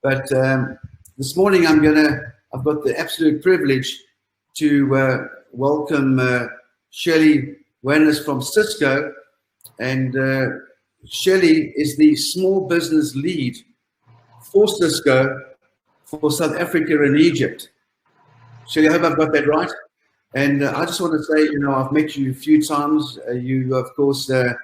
But this morning I've got the absolute privilege to welcome Shelley Wanless from Cisco, and Shelley is the small business lead for Cisco for South Africa and Egypt. Shelley, I hope I've got that right. And I just want to say, I've met you a few times. You, of course, a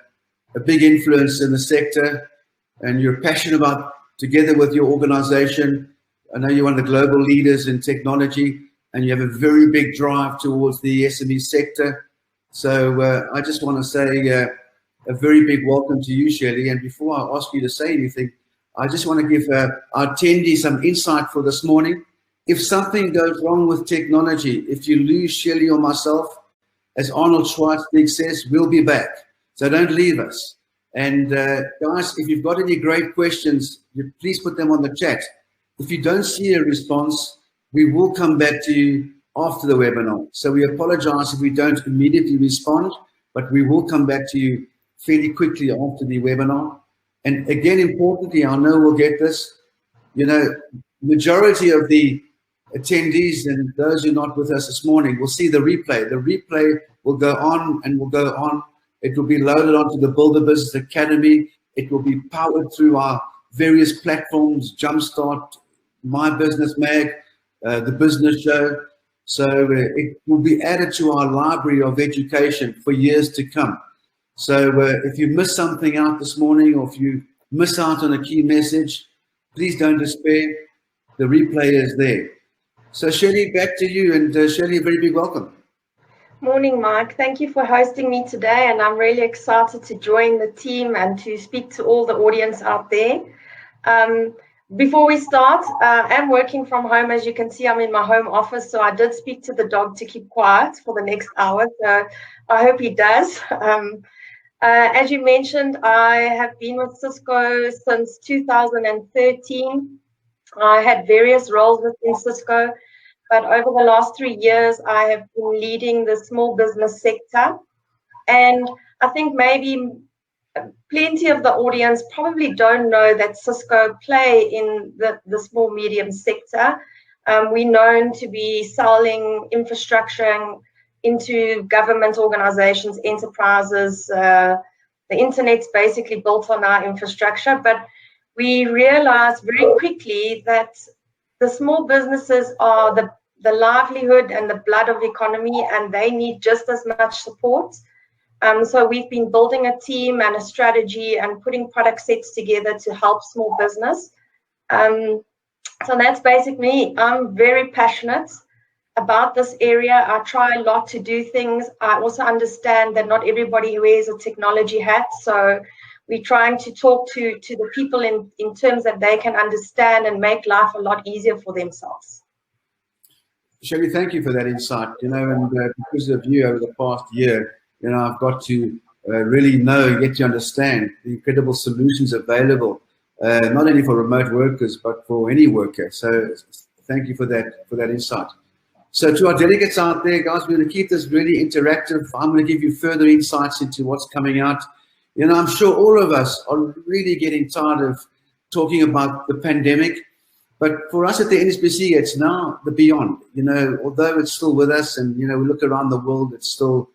big influence in the sector, and you're passionate about, together with your organization, I know you're one of the global leaders in technology, and you have a very big drive towards the SME sector. So I just want to say a very big welcome to you, Shelley. And before I ask you to say anything, I just want to give our attendees some insight for this morning. If something goes wrong with technology, if you lose Shelley or myself, as Arnold Schwarzenegger says, we'll be back. So don't leave us. And guys, if you've got any great questions, please put them on the chat. If you don't see a response, we will come back to you after the webinar. So we apologize if we don't immediately respond, but we will come back to you fairly quickly after the webinar. And again, importantly, I know we'll get this, majority of the attendees and those who are not with us this morning will see the replay. The replay will go on and will go on. It will be loaded onto the Builder Business Academy. It will be powered through our various platforms, Jumpstart, My Business Mag, the Business Show. So it will be added to our library of education for years to come. So if you miss something out this morning, or if you miss out on a key message, please don't despair. The replay is there. So Shelley, back to you, and Shelley, a very big welcome. Morning, Mike. Thank you for hosting me today, and I'm really excited to join the team and to speak to all the audience out there. Before we start, I'm working from home. As you can see, I'm in my home office, so I did speak to the dog to keep quiet for the next hour, so I hope he does. As you mentioned, I have been with Cisco since 2013. I had various roles within Cisco, but over the last 3 years, I have been leading the small business sector. And I think maybe plenty of the audience probably don't know that Cisco play in the small medium sector. We're known to be selling infrastructure into government organizations, enterprises. The internet's basically built on our infrastructure, but we realized very quickly that the small businesses are the livelihood and the blood of the economy, and they need just as much support. So we've been building a team and a strategy and putting product sets together to help small business. So that's basically me. I'm very passionate about this area. I try a lot to do things. I also understand that not everybody wears a technology hat, so we're trying to talk to the people in terms that they can understand and make life a lot easier for themselves. Shelley, thank you for that insight. And because of you over the past year, I've got to really get to understand the incredible solutions available, not only for remote workers, but for any worker. So thank you for that insight. So to our delegates out there, guys, we're going to keep this really interactive. I'm going to give you further insights into what's coming out. I'm sure all of us are really getting tired of talking about the pandemic, but for us at the NSBC, it's now the beyond. Although it's still with us, and we look around the world, it's still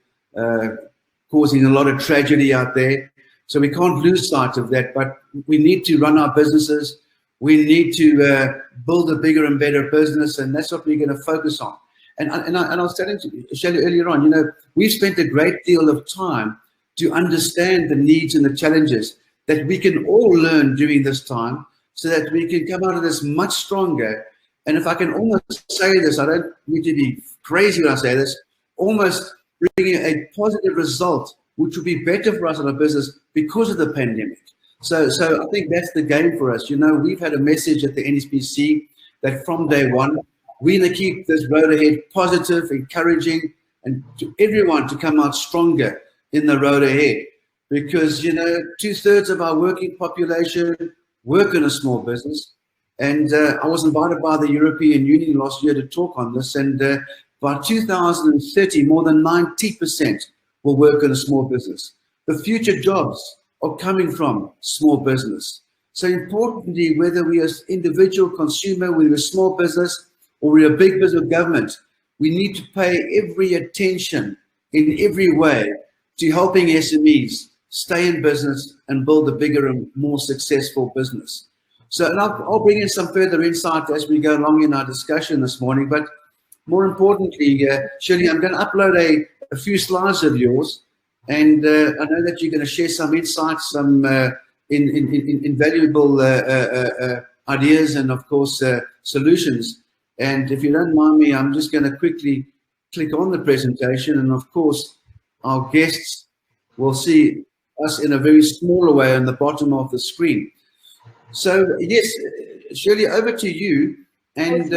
causing a lot of tragedy out there. So we can't lose sight of that, but we need to run our businesses. We need to build a bigger and better business, and that's what we're going to focus on. And I was telling Shelley earlier on, we've spent a great deal of time to understand the needs and the challenges that we can all learn during this time, so that we can come out of this much stronger. And if I can almost say this, I don't need to be crazy when I say this, almost bringing a positive result, which will be better for us in our business because of the pandemic. So I think that's the game for us. We've had a message at the NSBC that from day one, we're going to keep this road ahead positive, encouraging, and to everyone to come out stronger in the road ahead. Because, 2/3 of our working population work in a small business. And I was invited by the European Union last year to talk on this. And by 2030, more than 90% will work in a small business. The future jobs are coming from small business. So importantly, whether we are individual consumer, whether we're a small business, or we're a big business government, we need to pay every attention in every way to helping SMEs stay in business and build a bigger and more successful business. So, and I'll bring in some further insight as we go along in our discussion this morning. But more importantly, Shelley, I'm going to upload a few slides of yours, and I know that you're going to share some insights, some invaluable ideas, and of course solutions. And if you don't mind me, I'm just going to quickly click on the presentation, and of course our guests will see us in a very smaller way on the bottom of the screen. So yes, Shelley, over to you. And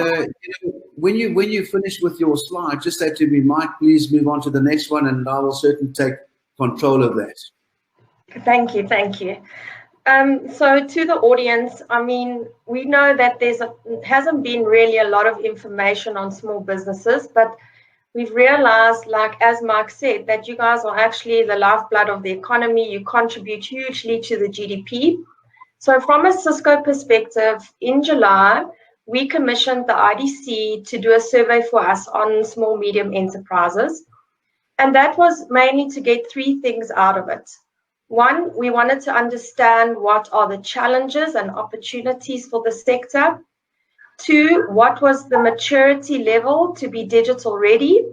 when you finish with your slide, just say to me, Mike, please move on to the next one, and I will certainly take control of that. Thank you, thank you. So to the audience, I mean, we know that hasn't been really a lot of information on small businesses, but we've realized, like as Mark said, that you guys are actually the lifeblood of the economy. You contribute hugely to the GDP. So from a Cisco perspective, in July, we commissioned the IDC to do a survey for us on small, medium enterprises. And that was mainly to get three things out of it. One, we wanted to understand what are the challenges and opportunities for the sector. Two, what was the maturity level to be digital ready?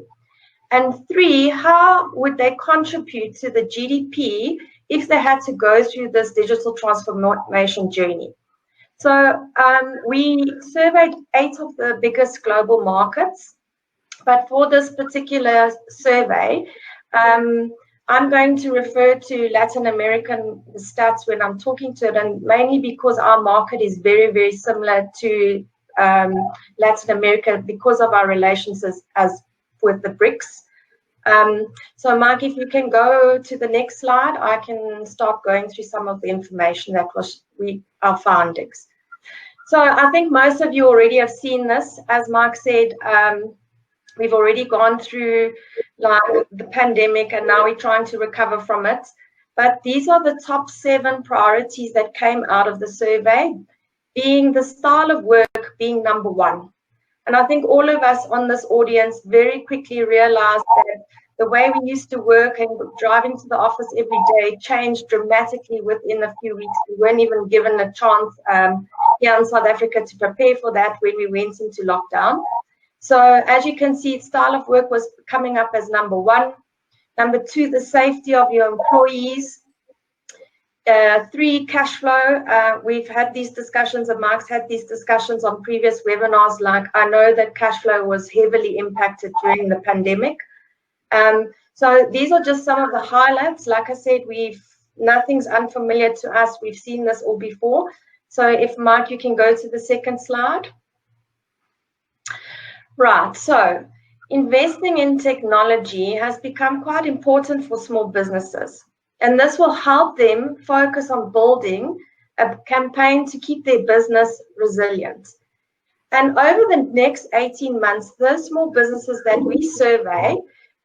And three, how would they contribute to the GDP if they had to go through this digital transformation journey? So we surveyed 8 of the biggest global markets, but for this particular survey, I'm going to refer to Latin American stats when I'm talking to it, and mainly because our market is very, very similar to Latin America because of our relations as with the BRICS. So Mark, if you can go to the next slide, I can start going through some of the information that was our findings. So I think most of you already have seen this. As Mark said, we've already gone through like the pandemic, and now we're trying to recover from it. But these are the top 7 priorities that came out of the survey, being the style of work being number 1. And I think all of us on this audience very quickly realized that the way we used to work and driving to the office every day changed dramatically within a few weeks. We weren't even given a chance here in South Africa to prepare for that when we went into lockdown. So as you can see, style of work was coming up as number 1. Number 2, the safety of your employees. 3, cash flow. We've had these discussions, and Mark's had these discussions on previous webinars. Like, I know that cash flow was heavily impacted during the pandemic. So these are just some of the highlights. Like I said, nothing's unfamiliar to us. We've seen this all before. So if Mark, you can go to the second slide. Right, so investing in technology has become quite important for small businesses, and this will help them focus on building a campaign to keep their business resilient. And over the next 18 months, those small businesses that we survey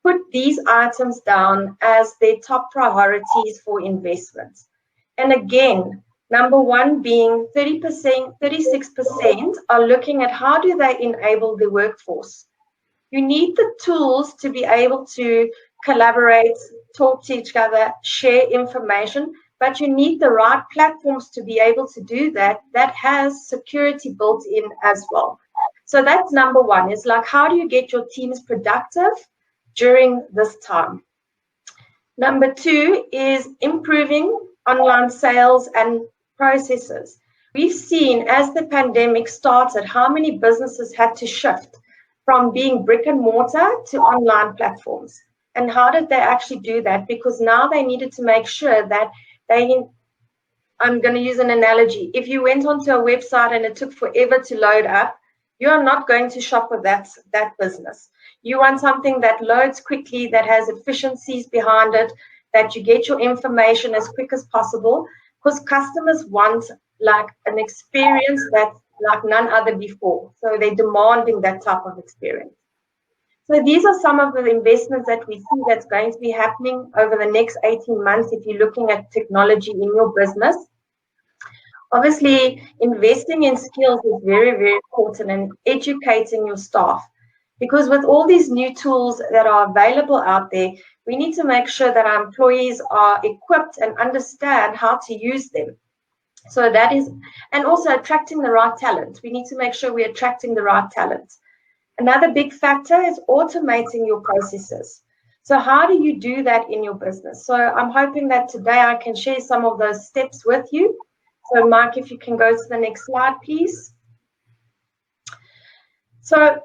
put these items down as their top priorities for investment. And again, number 1 being 30%, 36% are looking at how do they enable the workforce. You need the tools to be able to collaborate, talk to each other, share information, but you need the right platforms to be able to do that has security built in as well. So that's number 1, is like, how do you get your teams productive during this time? Number 2 is improving online sales and processes. We've seen as the pandemic started how many businesses had to shift from being brick and mortar to online platforms. And how did they actually do that? Because now they needed to make sure that I'm going to use an analogy. If you went onto a website and it took forever to load up, you are not going to shop with that business. You want something that loads quickly, that has efficiencies behind it, that you get your information as quick as possible, because customers want like an experience that's like none other before. So they're demanding that type of experience. So these are some of the investments that we see that's going to be happening over the next 18 months if you're looking at technology in your business. Obviously, investing in skills is very, very important, and educating your staff. Because with all these new tools that are available out there, we need to make sure that our employees are equipped and understand how to use them. So that is, and also attracting the right talent. We need to make sure we're attracting the right talent. Another big factor is automating your processes. So how do you do that in your business? So I'm hoping that today I can share some of those steps with you. So Mike, if you can go to the next slide, please. So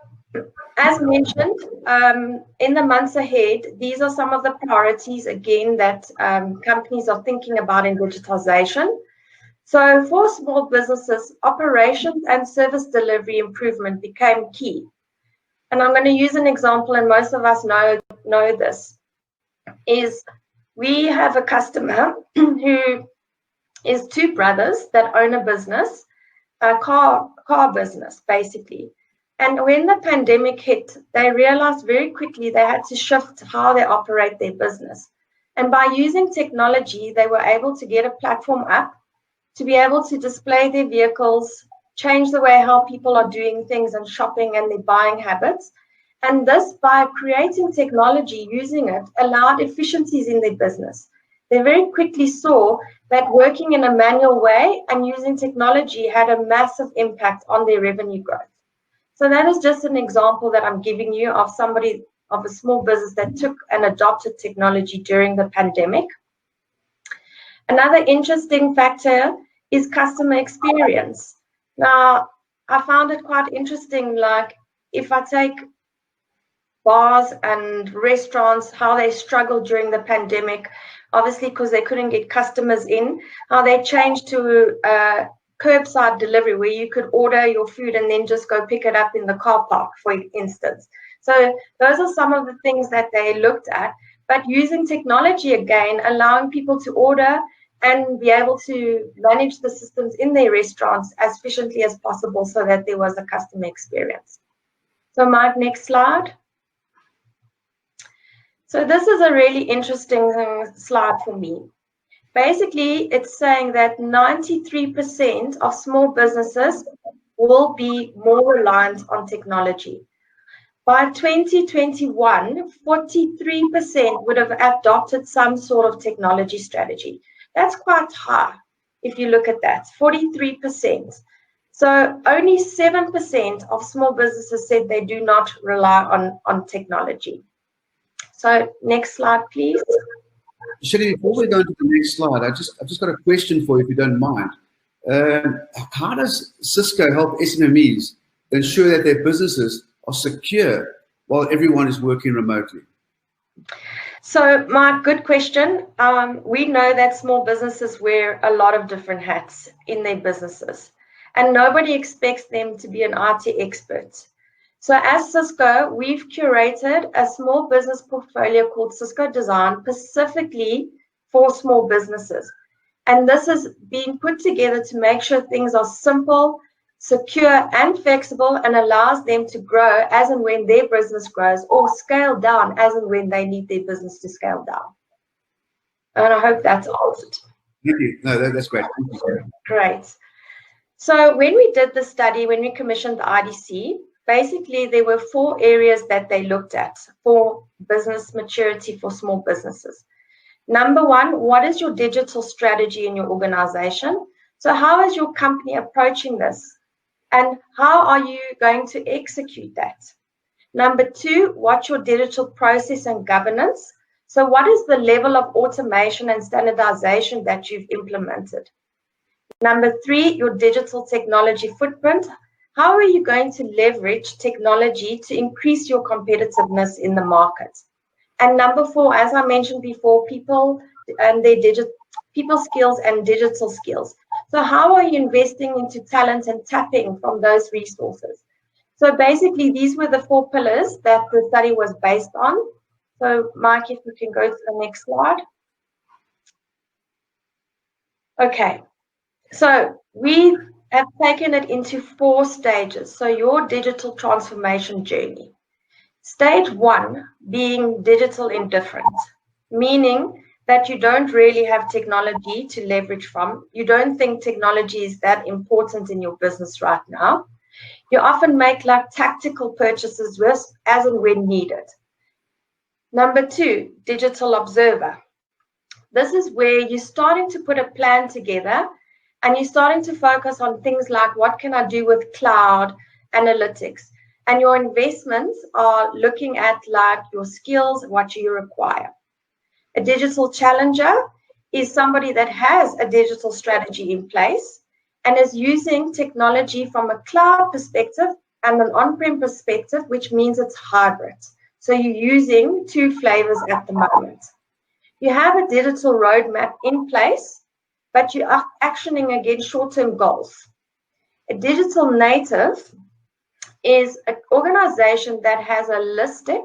as mentioned, in the months ahead, these are some of the priorities, again, that companies are thinking about in digitalization. So for small businesses, operations and service delivery improvement became key. And I'm going to use an example, and most of us know this, is we have a customer who is two brothers that own a business, a car business, basically. And when the pandemic hit, they realized very quickly they had to shift how they operate their business. And by using technology, they were able to get a platform up to be able to display their vehicles, change the way how people are doing things and shopping and their buying habits. And this, by creating technology, using it, allowed efficiencies in their business. They very quickly saw that working in a manual way and using technology had a massive impact on their revenue growth. So that is just an example that I'm giving you of somebody, of a small business that took and adopted technology during the pandemic. Another interesting factor is customer experience. Now, I found it quite interesting, like if I take bars and restaurants, how they struggled during the pandemic, obviously because they couldn't get customers in, how they changed to curbside delivery, where you could order your food and then just go pick it up in the car park, for instance. So those are some of the things that they looked at, but using technology again, allowing people to order and be able to manage the systems in their restaurants as efficiently as possible so that there was a customer experience. So Mike, next slide. So this is a really interesting slide for me. Basically, it's saying that 93% of small businesses will be more reliant on technology. By 2021, 43% would have adopted some sort of technology strategy. That's quite high if you look at that, 43%. So only 7% of small businesses said they do not rely on technology. So next slide, please. Shelley, before we go to the next slide, I've just got a question for you, if you don't mind. How does Cisco help SMMEs ensure that their businesses are secure while everyone is working remotely? So, Mike, good question. We know that small businesses wear a lot of different hats in their businesses, and nobody expects them to be an IT expert. So as Cisco, we've curated a small business portfolio called Cisco Design specifically for small businesses. And this is being put together to make sure things are simple, secure, and flexible, and allows them to grow as and when their business grows, or scale down as and when they need their business to scale down. And I hope that's answered. Thank you. No, that's great. Thank you. Great. So when we did the study, when we commissioned the IDC, basically, there were 4 areas that they looked at for business maturity for small businesses. Number 1, what is your digital strategy in your organization? So how is your company approaching this? And how are you going to execute that? Number 2, what's your digital process and governance? So what is the level of automation and standardization that you've implemented? Number 3, your digital technology footprint. How are you going to leverage technology to increase your competitiveness in the market? And number 4, as I mentioned before, people and their people skills and digital skills. So how are you investing into talent and tapping from those resources? So basically, these were the 4 pillars that the study was based on. So Mike, if we can go to the next slide. Okay, so we have taken it into 4 stages. So your digital transformation journey. Stage 1 being digital indifference, meaning that you don't really have technology to leverage from. You don't think technology is that important in your business right now. You often make like tactical purchases as and when needed. Number 2, digital observer. This is where you're starting to put a plan together and you're starting to focus on things like what can I do with cloud analytics? And your investments are looking at like your skills, what you require. A digital challenger is somebody that has a digital strategy in place and is using technology from a cloud perspective and an on-prem perspective, which means it's hybrid. So you're using 2 flavors at the moment. You have a digital roadmap in place, but you are actioning against short-term goals. A digital native is an organization that has a holistic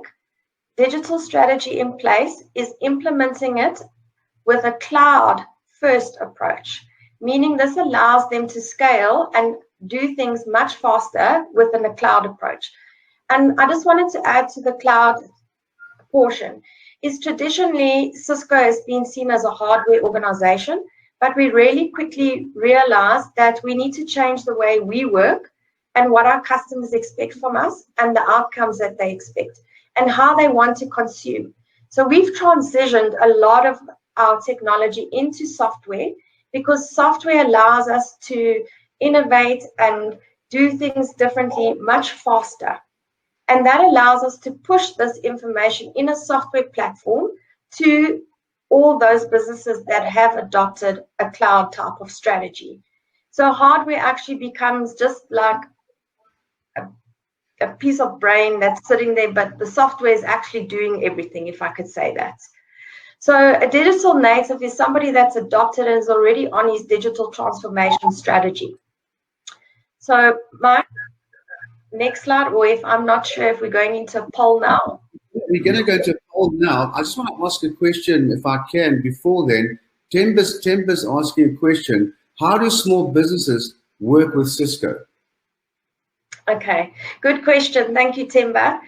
digital strategy in place, is implementing it with a cloud-first approach, meaning this allows them to scale and do things much faster within a cloud approach. And I just wanted to add to the cloud portion, is traditionally Cisco has been seen as a hardware organization, but we really quickly realized that we need to change the way we work and what our customers expect from us and the outcomes that they expect and how they want to consume. So we've transitioned a lot of our technology into software because software allows us to innovate and do things differently much faster. And that allows us to push this information in a software platform to all those businesses that have adopted a cloud type of strategy. So hardware actually becomes just like a piece of brain that's sitting there, but the software is actually doing everything, if I could say that. So a digital native is somebody that's adopted and is already on his digital transformation strategy. So Mike, next slide, or if I'm not sure if we're going into a poll now. We're going to go to a poll now. I just want to ask a question, if I can, before then. Temba's asking a question. How do small businesses work with Cisco? Okay, good question. Thank you, Temba.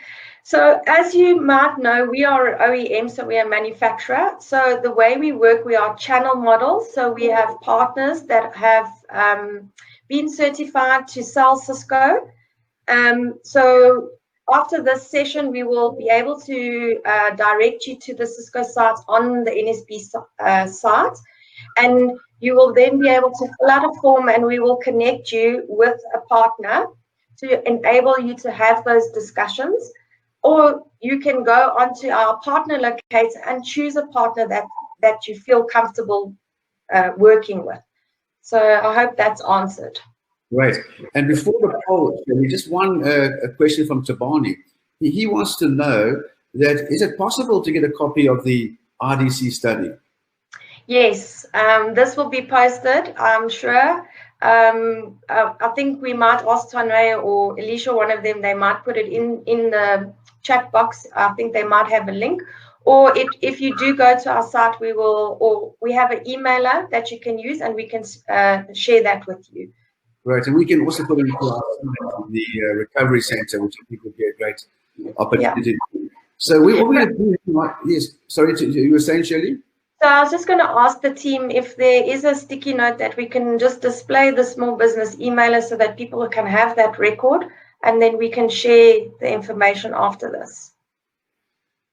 So as you might know, we are an OEM, so we are a manufacturer. So the way we work, we are channel models. So we have partners that have been certified to sell Cisco. So after this session, we will be able to direct you to the Cisco sites on the NSB site. And you will then be able to fill out a form and we will connect you with a partner to enable you to have those discussions. Or you can go onto our partner locator and choose a partner that you feel comfortable working with. So I hope that's answered. Great. And before the poll, we just a question from Tabani. He wants to know that is it possible to get a copy of the RDC study? Yes, this will be posted, I'm sure. I think we might ask Tanwe or Alicia, one of them, they might put it in the chat box. I think they might have a link. Or if you do go to our site, we have an emailer that you can use and we can share that with you. Right, and we can also put it into the recovery center, which I think would be a great opportunity. Yeah. So what we're going to do, yes, sorry, you were saying, Shelley? So I was just going to ask the team if there is a sticky note that we can just display the small business emailer so that people can have that record, and then we can share the information after this.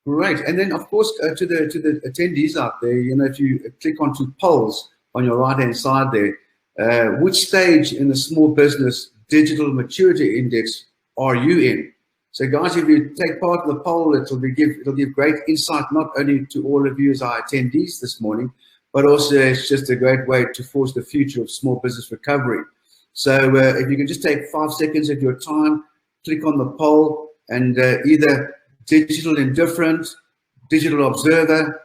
Right, and then of course to the attendees out there, if you click onto polls on your right-hand side there, which stage in the small business digital maturity index are you in? So guys, if you take part in the poll, it'll give great insight not only to all of you as our attendees this morning, but also it's just a great way to forge the future of small business recovery. So if you can just take 5 seconds of your time, click on the poll and either digital indifferent, digital observer,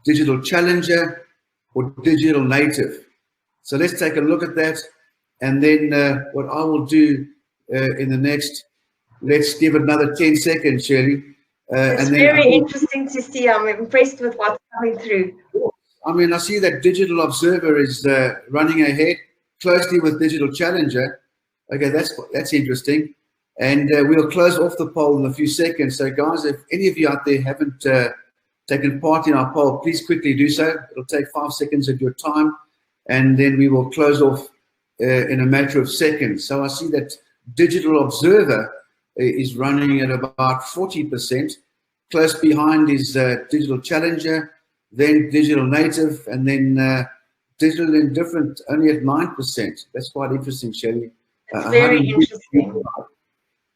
digital challenger, or digital native. So let's take a look at that. And then what I will do in the next, let's give it another 10 seconds, Shelley. It's very interesting to see. I'm impressed with what's coming through. I mean, I see that digital observer is running ahead closely with digital challenger. Okay, that's interesting. And we'll close off the poll in a few seconds. So guys, if any of you out there haven't taken part in our poll, please quickly do so. It'll take 5 seconds of your time, and then we will close off in a matter of seconds. So I see that Digital Observer is running at about 40%. Close behind is Digital Challenger, then Digital Native, and then Digital Indifferent only at 9%. That's quite interesting, Shelley. It's very interesting.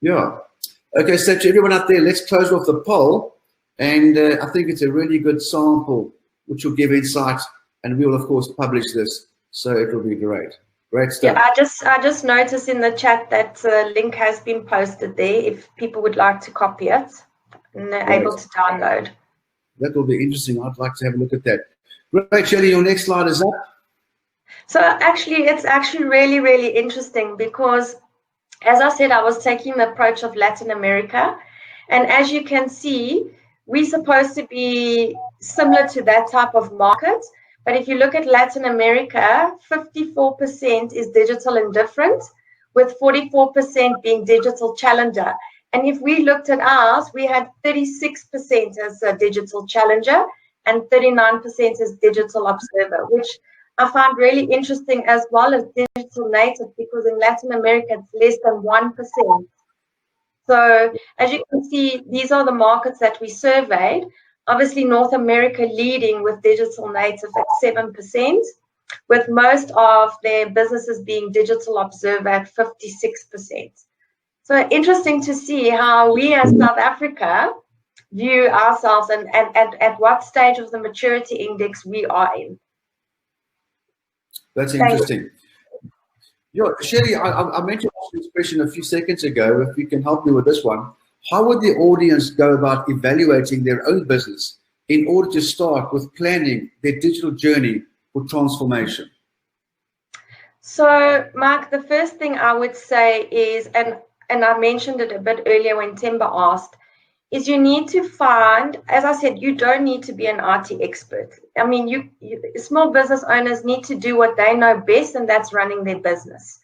Yeah. Okay, so to everyone out there, let's close off the poll. And I think it's a really good sample which will give insight. And we will, of course, publish this. So it will be great. Great stuff. Yeah, I just noticed in the chat that the link has been posted there if people would like to copy it and they're able to download. That will be interesting. I'd like to have a look at that. Great, Shelley, your next slide is up. So actually, it's actually really, really interesting because, as I said, I was taking the approach of Latin America. And as you can see, we're supposed to be similar to that type of market. But if you look at Latin America, 54% is digital indifferent, with 44% being digital challenger. And if we looked at ours, we had 36% as a digital challenger and 39% as digital observer, which I found really interesting, as well as digital native, because in Latin America, it's less than 1%. So as you can see, these are the markets that we surveyed. Obviously, North America leading with digital native at 7%, with most of their businesses being digital observer at 56%. So interesting to see how we as South Africa view ourselves and at what stage of the maturity index we are in. That's interesting. Yeah, Shelley, I mentioned this question a few seconds ago. If you can help me with this one, how would the audience go about evaluating their own business in order to start with planning their digital journey for transformation? So, Mark, the first thing I would say is, and I mentioned it a bit earlier when Themba asked, is you need to find, as I said, you don't need to be an IT expert. I mean, small business owners need to do what they know best, and that's running their business.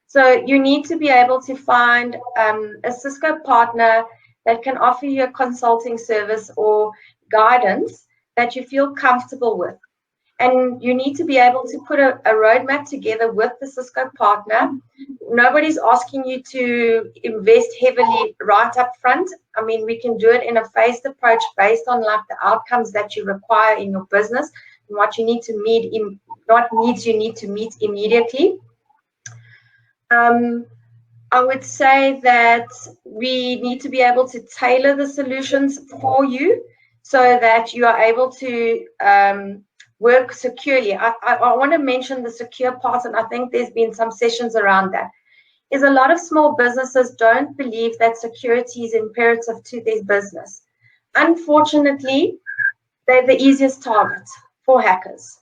So you need to be able to find a Cisco partner that can offer you a consulting service or guidance that you feel comfortable with. And you need to be able to put a roadmap together with the Cisco partner. Nobody's asking you to invest heavily right up front. I mean, we can do it in a phased approach based on like the outcomes that you require in your business and what you need to meet, what needs you need to meet immediately. I would say that we need to be able to tailor the solutions for you so that you are able to work securely. I want to mention the secure part, and I think there's been some sessions around that. Is a lot of small businesses don't believe that security is imperative to their business. Unfortunately, they're the easiest target for hackers.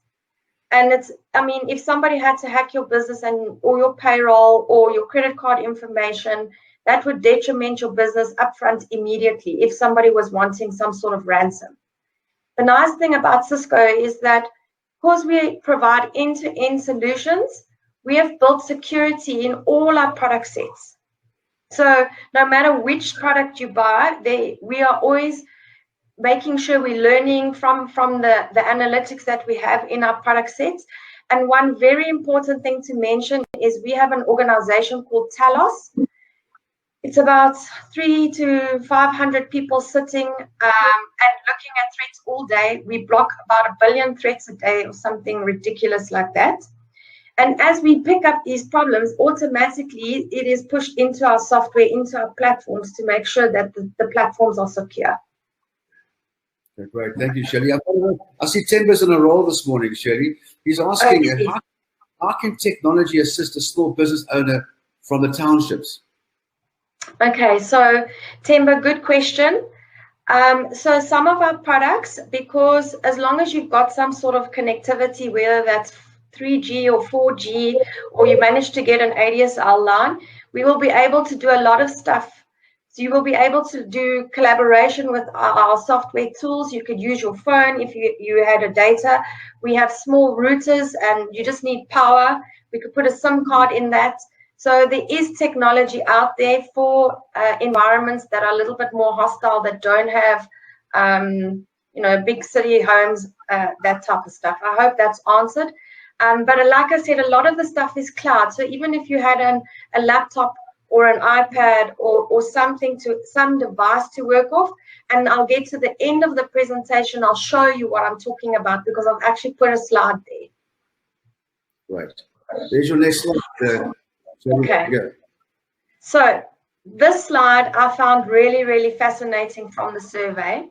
And it's, I mean, if somebody had to hack your business or your payroll or your credit card information, that would detriment your business upfront immediately if somebody was wanting some sort of ransom. The nice thing about Cisco is that because we provide end-to-end solutions, we have built security in all our product sets. So no matter which product you buy, we are always making sure we're learning from the analytics that we have in our product sets. And one very important thing to mention is we have an organization called Talos. It's about 300 to 500 people sitting and looking at threats all day. We block about 1 billion threats a day or something ridiculous like that. And as we pick up these problems, automatically it is pushed into our software, into our platforms to make sure that the platforms are secure. Okay, great. Thank you, Shelley. I see Themba's on a roll this morning, Shelley. He's asking, how can technology assist a small business owner from the townships? Okay, so Themba, good question. So some of our products, because as long as you've got some sort of connectivity, whether that's 3G or 4G, or you manage to get an ADSL line, we will be able to do a lot of stuff. So you will be able to do collaboration with our software tools. You could use your phone if you had a data. We have small routers and you just need power. We could put a SIM card in that. So there is technology out there for environments that are a little bit more hostile, that don't have big city homes, that type of stuff. I hope that's answered. But like I said, a lot of the stuff is cloud. So even if you had a laptop or an iPad or some device to work off, and I'll get to the end of the presentation, I'll show you what I'm talking about because I've actually put a slide there. Right. There's your next slide. Okay. So this slide I found really, really fascinating from the survey.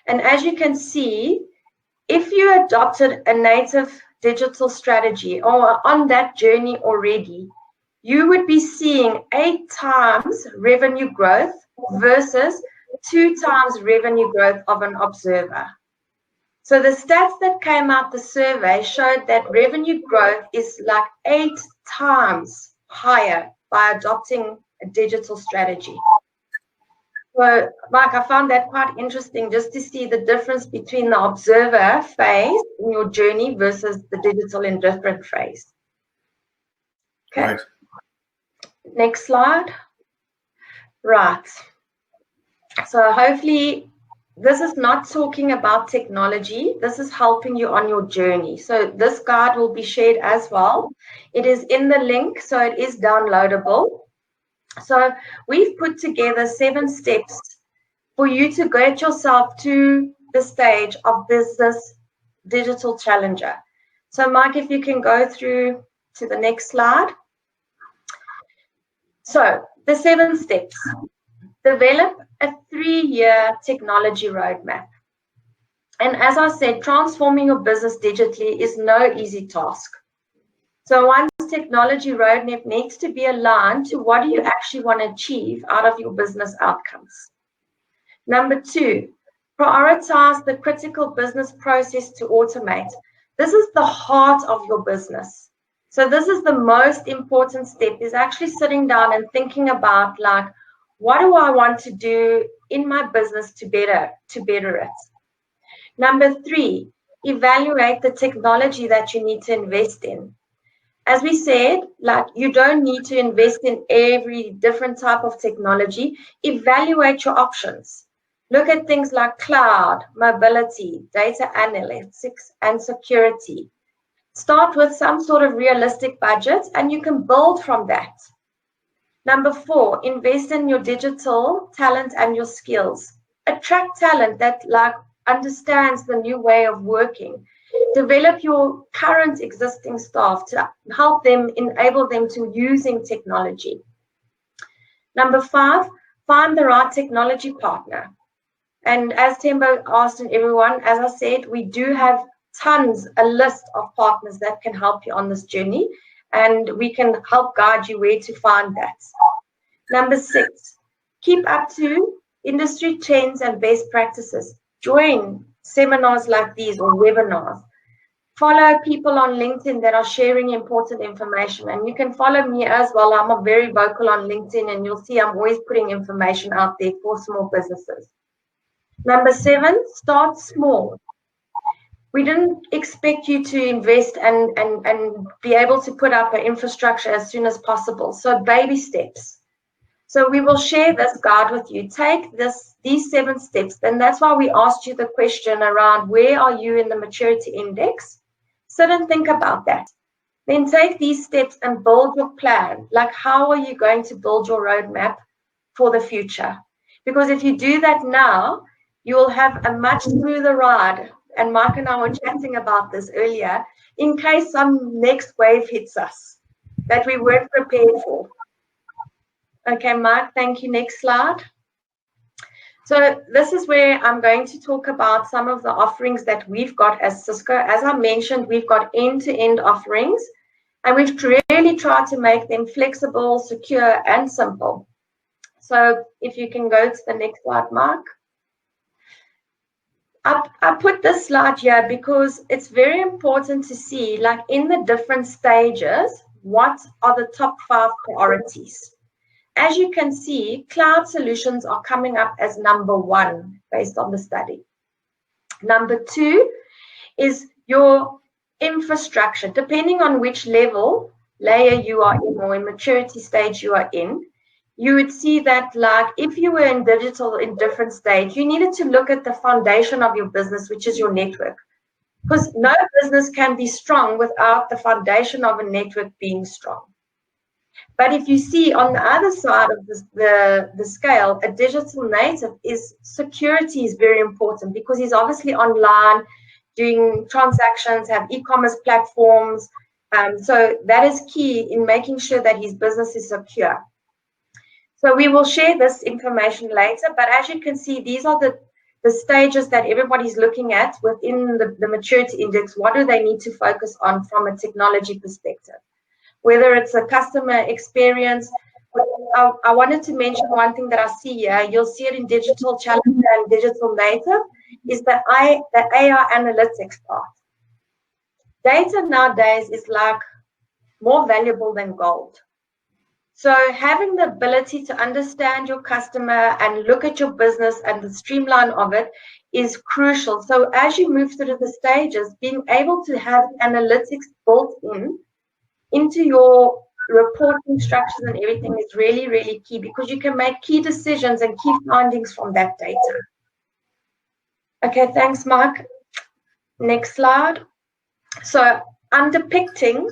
And as you can see, if you adopted a native digital strategy or are on that journey already, you would be seeing 8 times revenue growth versus 2 times revenue growth of an observer. So the stats that came out the survey showed that revenue growth is like 8 times higher by adopting a digital strategy. So, Mark, I found that quite interesting just to see the difference between the observer phase in your journey versus the digital indifferent phase. Okay. Right. Next slide. Right. So hopefully this is not talking about technology. This is helping you on your journey. So this guide will be shared as well. It is in the link, so it is downloadable. So we've put together 7 steps for you to get yourself to the stage of business digital challenger. So Mike, if you can go through to the next slide. So the 7 steps. Develop a 3-year technology roadmap. And as I said, transforming your business digitally is no easy task. So one's technology roadmap needs to be aligned to what do you actually want to achieve out of your business outcomes. Number 2, prioritize the critical business process to automate. This is the heart of your business. So this is the most important step, is actually sitting down and thinking about, like, what do I want to do in my business to better it? Number 3, evaluate the technology that you need to invest in. As we said, like, you don't need to invest in every different type of technology. Evaluate your options. Look at things like cloud, mobility, data analytics, and security. Start with some sort of realistic budget, and you can build from that. Number 4, invest in your digital talent and your skills. Attract talent that understands the new way of working. Develop your current existing staff to help them, enable them to using technology. Number 5, find the right technology partner. And as Tembo asked and everyone, as I said, we do have a list of partners that can help you on this journey, and we can help guide you where to find that. Number 6, keep up to industry trends and best practices. Join seminars like these or webinars. Follow people on LinkedIn that are sharing important information, and you can follow me as well. I'm very vocal on LinkedIn, and you'll see I'm always putting information out there for small businesses. Number 7, start small. We didn't expect you to invest and be able to put up an infrastructure as soon as possible. So baby steps. So we will share this guide with you. Take these 7 steps. And that's why we asked you the question around where are you in the maturity index? Sit and think about that. Then take these steps and build your plan. Like, how are you going to build your roadmap for the future? Because if you do that now, you will have a much smoother ride. And Mark and I were chatting about this earlier, in case some next wave hits us that we weren't prepared for. Okay, Mark, thank you. Next slide. So this is where I'm going to talk about some of the offerings that we've got as Cisco. As I mentioned, we've got end-to-end offerings, and we've really tried to make them flexible, secure, and simple. So if you can go to the next slide, Mark. I put this slide here because it's very important to see, like, in the different stages, what are the top 5 priorities. As you can see, cloud solutions are coming up as number 1 based on the study. Number 2 is your infrastructure. Depending on which layer you are in or in maturity stage you are in, you would see that, like, if you were in digital in different stage, you needed to look at the foundation of your business, which is your network. Because no business can be strong without the foundation of a network being strong. But if you see on the other side of the scale, a digital native, is security is very important, because he's obviously online doing transactions, have e-commerce platforms. So that is key in making sure that his business is secure. So we will share this information later, but as you can see, these are the stages that everybody's looking at within the maturity index. What do they need to focus on from a technology perspective? Whether it's a customer experience. I wanted to mention one thing that I see here. You'll see it in digital challenger and digital native, is the AI analytics part. Data nowadays is like more valuable than gold. So having the ability to understand your customer and look at your business and the streamline of it is crucial. So as you move through the stages, being able to have analytics built into your reporting structures and everything is really, really key, because you can make key decisions and key findings from that data. Okay, thanks, Mark. Next slide. So I'm depicting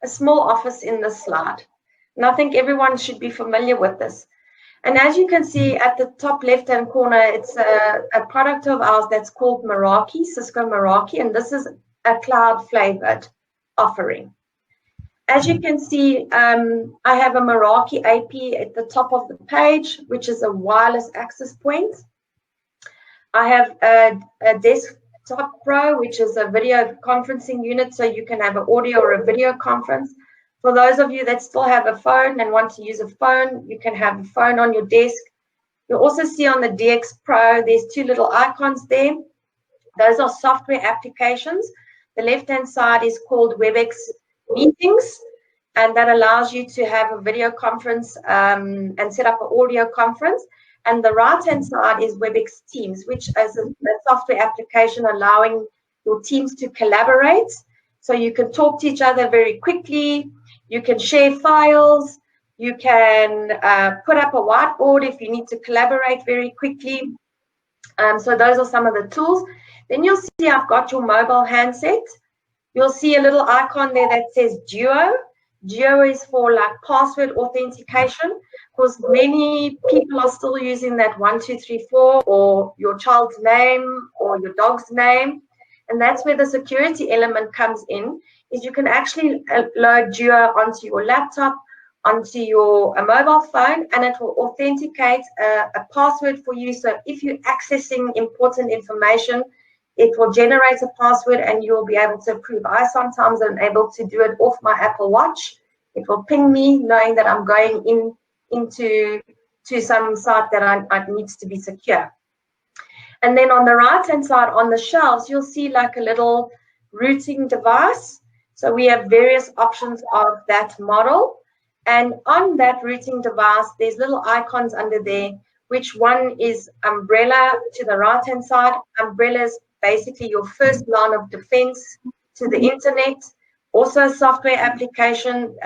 a small office in this slide. And I think everyone should be familiar with this. And as you can see at the top left-hand corner, it's a product of ours that's called Meraki, Cisco Meraki, and this is a cloud-flavored offering. As you can see, I have a Meraki AP at the top of the page, which is a wireless access point. I have a Desktop Pro, which is a video conferencing unit, so you can have an audio or a video conference. For those of you that still have a phone and want to use a phone, you can have a phone on your desk. You'll also see on the DX Pro, there's two little icons there. Those are software applications. The left-hand side is called WebEx Meetings, and that allows you to have a video conference and set up an audio conference. And the right-hand side is WebEx Teams, which is a software application allowing your teams to collaborate. So you can talk to each other very quickly. You can share files. You can put up a whiteboard if you need to collaborate very quickly. So those are some of the tools. Then you'll see I've got your mobile handset. You'll see a little icon there that says Duo. Duo is for like password authentication, because many people are still using that 1234 or your child's name or your dog's name. And that's where the security element comes in, is you can actually load Duo onto your laptop, onto your mobile phone, and it will authenticate a password for you. So if you're accessing important information, it will generate a password and you will be able to approve. I sometimes am able to do it off my Apple Watch. It will ping me knowing that I'm going into some site that needs to be secure. And then on the right-hand side, on the shelves, you'll see like a little routing device. So we have various options of that model. And on that routing device, there's little icons under there, which one is Umbrella to the right-hand side. Umbrella is basically your first line of defense to the internet. Also a software application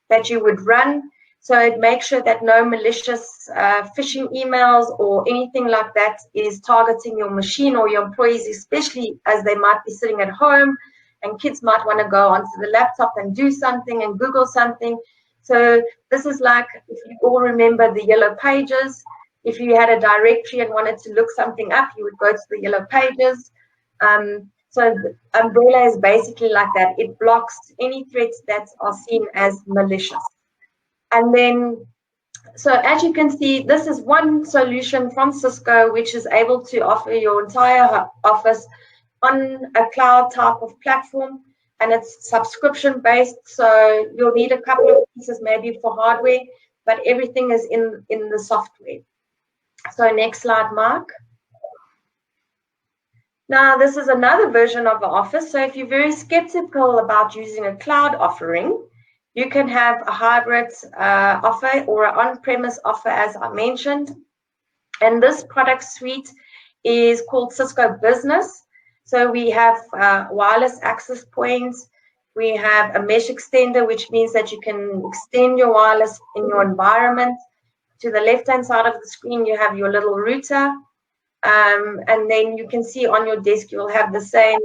that you would run. So it makes sure that no malicious phishing emails or anything like that is targeting your machine or your employees, especially as they might be sitting at home and kids might want to go onto the laptop and do something and Google something. So this is like, if you all remember the yellow pages, if you had a directory and wanted to look something up, you would go to the yellow pages. So the Umbrella is basically like that. It blocks any threats that are seen as malicious. And then, so as you can see, this is one solution from Cisco, which is able to offer your entire office on a cloud type of platform, and it's subscription based. So you'll need a couple of pieces maybe for hardware, but everything is in the software. So next slide, Mark. Now, this is another version of the office. So if you're very skeptical about using a cloud offering, you can have a hybrid offer or an on-premise offer, as I mentioned. And this product suite is called Cisco Business. So we have wireless access points. We have a mesh extender, which means that you can extend your wireless in your environment. To the left-hand side of the screen, you have your little router. And then you can see on your desk, you'll have the same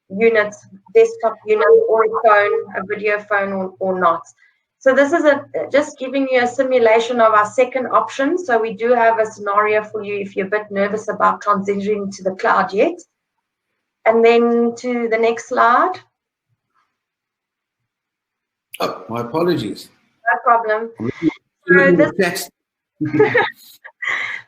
unit, desktop unit, or a phone, a video phone, or not. So this is just giving you a simulation of our second option. So we do have a scenario for you if you're a bit nervous about transitioning to the cloud yet. And then to the next slide. Oh, my apologies. No problem. So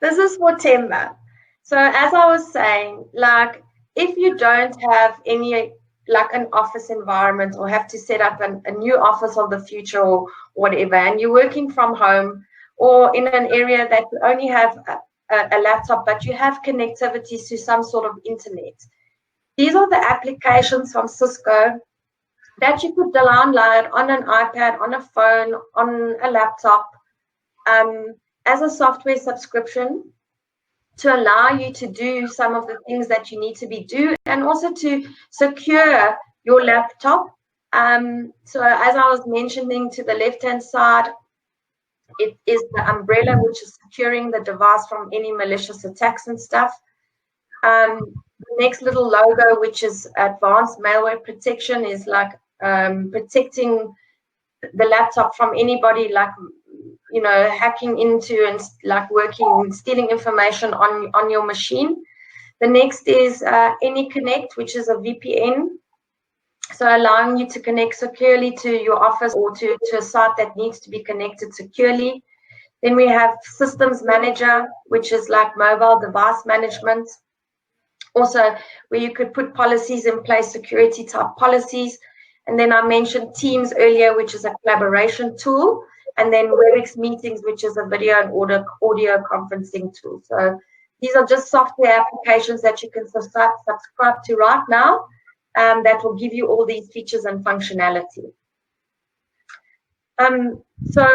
this is for Timber. So as I was saying, like if you don't have any, like an office environment or have to set up a new office of the future or whatever, and you're working from home or in an area that you only have a laptop, but you have connectivity to some sort of internet. These are the applications from Cisco that you could download on an iPad, on a phone, on a laptop, as a software subscription to allow you to do some of the things that you need to do, and also to secure your laptop. So as I was mentioning, to the left-hand side, it is the umbrella, which is securing the device from any malicious attacks and stuff. The next little logo, which is advanced malware protection, is like protecting the laptop from anybody, like, you know, hacking into and like working, stealing information on your machine. The next is AnyConnect, which is a VPN, so allowing you to connect securely to your office or to a site that needs to be connected securely. Then we have Systems Manager, which is like mobile device management, also where you could put policies in place, security type policies. And then I mentioned Teams earlier, which is a collaboration tool. And then Webex Meetings, which is a video and audio conferencing tool. So these are just software applications that you can subscribe to right now, that will give you all these features and functionality. So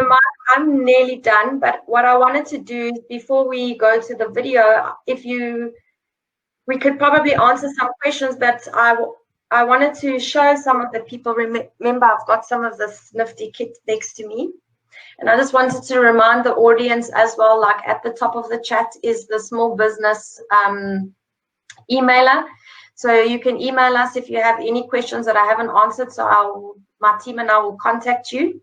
I'm nearly done, but what I wanted to do is, before we go to the video, we could probably answer some questions, but I wanted to show some of the people. Remember, I've got some of this nifty kit next to me. And I just wanted to remind the audience as well, like at the top of the chat is the small business emailer. So you can email us if you have any questions that I haven't answered. So my team and I will contact you.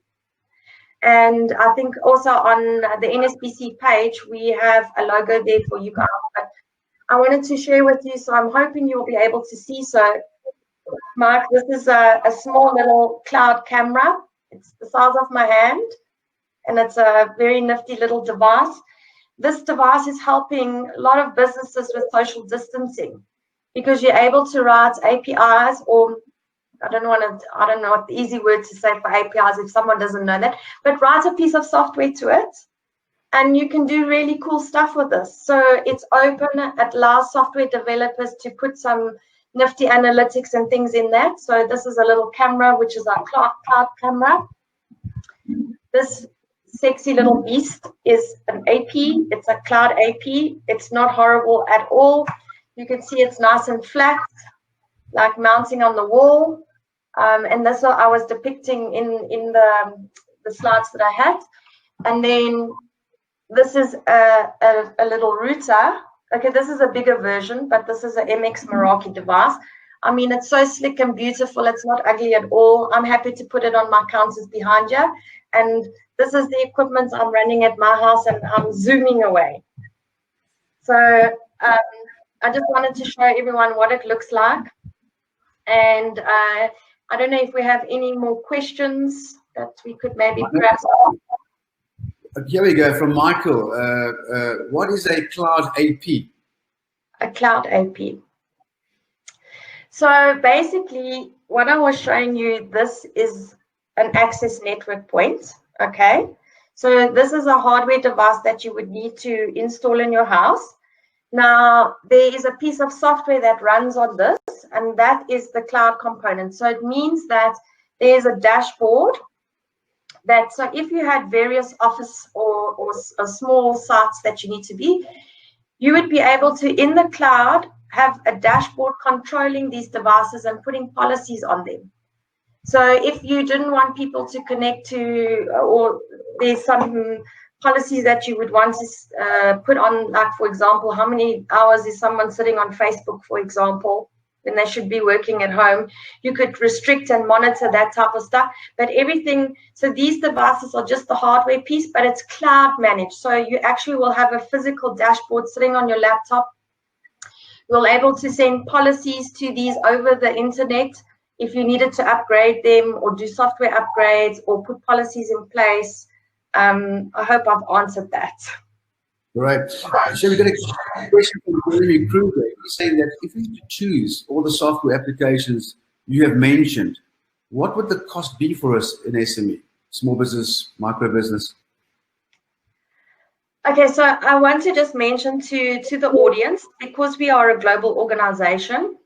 And I think also on the NSBC page, we have a logo there for you guys. But I wanted to share with you, so I'm hoping you'll be able to see. So, Mark, this is a small little cloud camera. It's the size of my hand, and it's a very nifty little device. This device is helping a lot of businesses with social distancing, because you're able to write APIs, or I don't know what the easy word to say for APIs if someone doesn't know that, but write a piece of software to it, and you can do really cool stuff with this. So it's open. It allows software developers to put some nifty analytics and things in that. So this is a little camera, which is our cloud camera. This sexy little beast is an AP. It's a cloud AP. It's not horrible at all. You can see it's nice and flat, like mounting on the wall. And that's what I was depicting in the slides that I had. And then this is a little router. Okay, this is a bigger version, but this is an MX Meraki device. I mean, it's so slick and beautiful. It's not ugly at all. I'm happy to put it on my counters behind you. And this is the equipment I'm running at my house, and I'm zooming away. So I just wanted to show everyone what it looks like. And I don't know if we have any more questions that we could maybe perhaps ask. Here we go from Michael. What is a cloud AP? A cloud AP. So basically, what I was showing you, this is an access network point. Okay. So this is a hardware device that you would need to install in your house. Now, there is a piece of software that runs on this, and that is the cloud component. So it means that there's a dashboard that, so if you had various office or small sites that you need to be, you would be able to, in the cloud, have a dashboard controlling these devices and putting policies on them. So if you didn't want people to connect to, or there's some policies that you would want to put on, like, for example, how many hours is someone sitting on Facebook, for example, when they should be working at home, you could restrict and monitor that type of stuff. But everything, so these devices are just the hardware piece, but it's cloud managed. So you actually will have a physical dashboard sitting on your laptop. You'll be able to send policies to these over the internet if you needed to upgrade them or do software upgrades or put policies in place. I hope I've answered that. Right. So we've got a question from Jeremy Kruger. He's saying that if we choose all the software applications you have mentioned, what would the cost be for us in SME, small business, micro business? Okay, so I want to just mention to the audience, because we are a global organization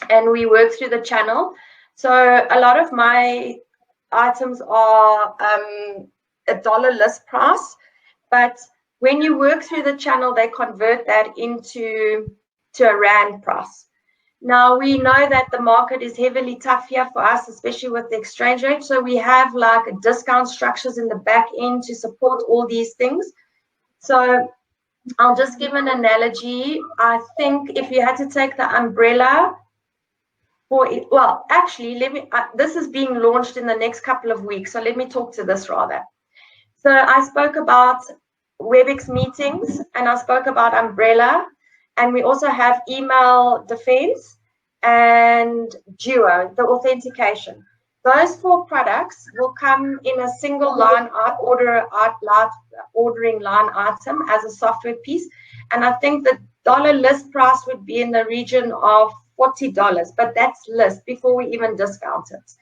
and we work through the channel. So a lot of my items are a dollar list price, but when you work through the channel, they convert that into a rand price. Now, we know that the market is heavily tough here for us, especially with the exchange rate. So we have like discount structures in the back end to support all these things. So I'll just give an analogy. I think if you had to take the umbrella, well, actually, this is being launched in the next couple of weeks. So let me talk to this rather. So I spoke about WebEx meetings and I spoke about umbrella, and we also have email defense and Duo, the authentication. Those 4 products will come in a single ordering line item as a software piece. And I think the dollar list price would be in the region of $40, but that's list before we even discount it.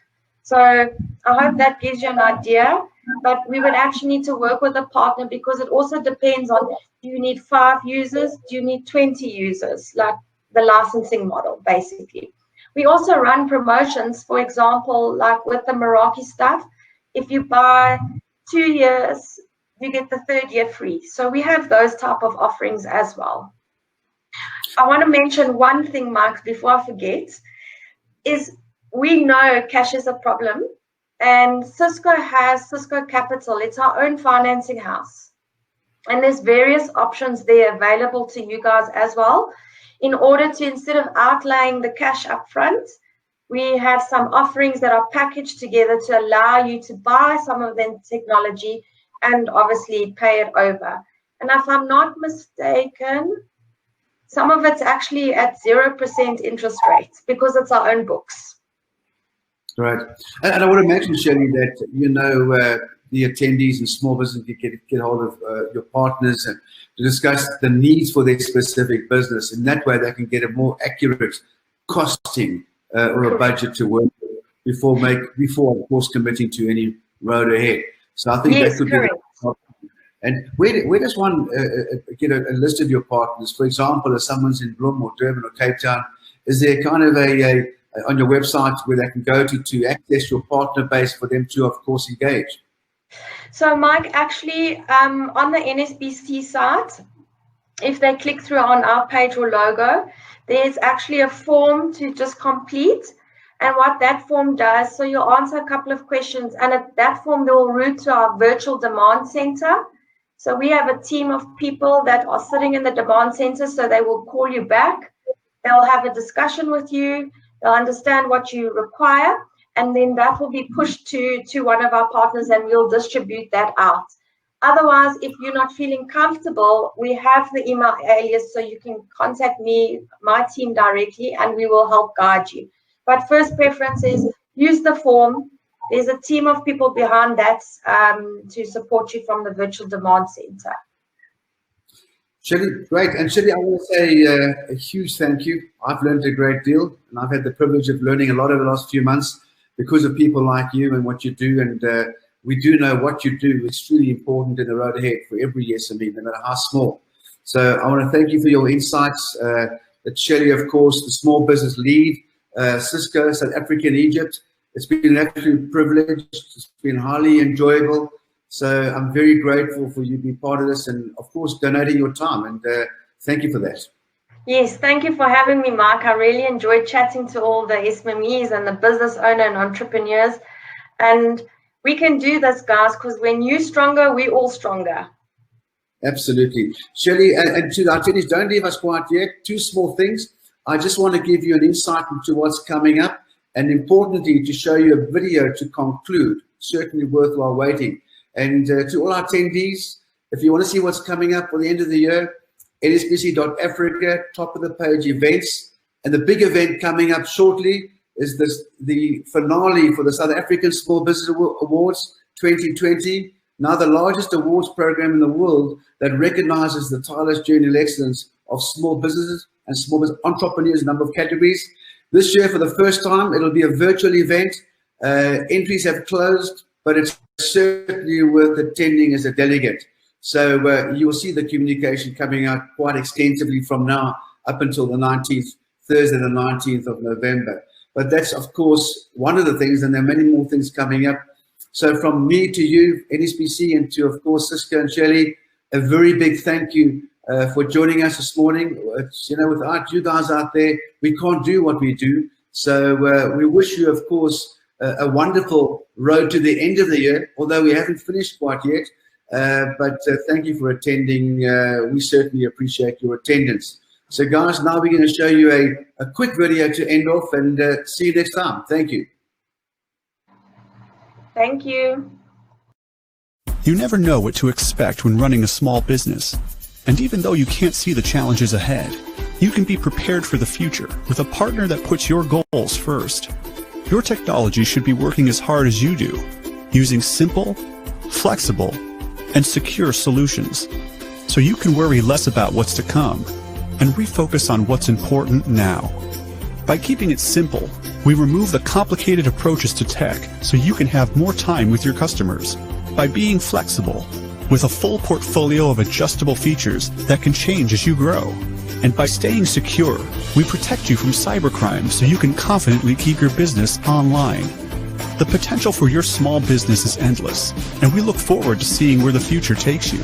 So I hope that gives you an idea, but we would actually need to work with a partner, because it also depends on, do you need 5 users? Do you need 20 users? Like the licensing model, basically. We also run promotions, for example, like with the Meraki stuff. If you buy 2 years, you get the 3rd year free. So we have those type of offerings as well. I want to mention one thing, Mark, before I forget, is we know cash is a problem, and Cisco has Cisco Capital. It's our own financing house. And there's various options there available to you guys as well. In order to, instead of outlaying the cash up front, we have some offerings that are packaged together to allow you to buy some of the technology and obviously pay it over. And if I'm not mistaken, some of it's actually at 0% interest rate because it's our own books. Right. And I want to mention, Shelley, that, the attendees and small business get hold of your partners and to discuss the needs for their specific business. In that way, they can get a more accurate costing or a budget to work with before, of course, committing to any road ahead. So I think that could be. And where does one get a list of your partners? For example, if someone's in Bloem or Durban or Cape Town, is there kind of a on your website where they can go to access your partner base for them to, of course, engage? So, Mike, actually, on the NSBC site, if they click through on our page or logo, there's actually a form to just complete. And what that form does, so you'll answer a couple of questions, and that form will route to our virtual demand center. So we have a team of people that are sitting in the demand center, so they will call you back. They'll have a discussion with you. They'll understand what you require, and then that will be pushed to one of our partners, and we'll distribute that out. Otherwise, if you're not feeling comfortable, we have the email alias, so you can contact me, my team directly, and we will help guide you. But first preference is use the form. There's a team of people behind that to support you from the virtual demand center. Shelley, great. And Shelley, I want to say a huge thank you. I've learned a great deal, and I've had the privilege of learning a lot over the last few months because of people like you and what you do. And we do know what you do is truly important in the road ahead for every SME, no matter how small. So I want to thank you for your insights. That Shelley, of course, the small business lead, Cisco, South Africa and Egypt. It's been an absolute privilege. It's been highly enjoyable. So I'm very grateful for you being part of this and, of course, donating your time. And thank you for that. Yes, thank you for having me, Mark. I really enjoyed chatting to all the SMEs and the business owner and entrepreneurs. And we can do this, guys, because when you're stronger, we're all stronger. Absolutely. Shelley, and to our attendees, don't leave us quiet yet. Two small things. I just want to give you an insight into what's coming up, and importantly, to show you a video to conclude. Certainly worthwhile waiting. And to all our attendees, if you want to see what's coming up for the end of the year, NSBC.Africa, top of the page events. And the big event coming up shortly is the finale for the South African Small Business Awards 2020. Now the largest awards program in the world that recognizes the tireless journey of excellence of small businesses and small business entrepreneurs in a number of categories. This year, for the first time, it'll be a virtual event. Entries have closed, but it's certainly worth attending as a delegate. So you will see the communication coming out quite extensively from now up until the 19th, Thursday, the 19th of November. But that's, of course, one of the things, and there are many more things coming up. So from me to you, NSBC, and to, of course, Cisco and Shelley, a very big thank you for joining us this morning. It's, without you guys out there, we can't do what we do. So we wish you, of course, a wonderful road to the end of the year, although we haven't finished quite yet. But thank you for attending. We certainly appreciate your attendance. So guys, now we're going to show you a quick video to end off, and see you next time. Thank you. Thank you. You never know what to expect when running a small business. And even though you can't see the challenges ahead, you can be prepared for the future with a partner that puts your goals first. Your technology should be working as hard as you do, using simple, flexible, and secure solutions, so you can worry less about what's to come and refocus on what's important now. By keeping it simple, we remove the complicated approaches to tech so you can have more time with your customers. By being flexible, with a full portfolio of adjustable features that can change as you grow. And by staying secure, we protect you from cybercrime so you can confidently keep your business online. The potential for your small business is endless, and we look forward to seeing where the future takes you.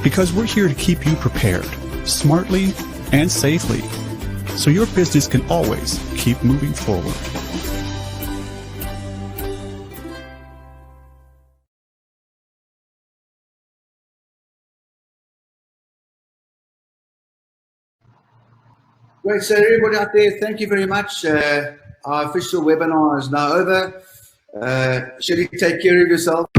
Because we're here to keep you prepared, smartly and safely, so your business can always keep moving forward. Great. So everybody out there, thank you very much. Our official webinar is now over. Shelley, take care of yourself.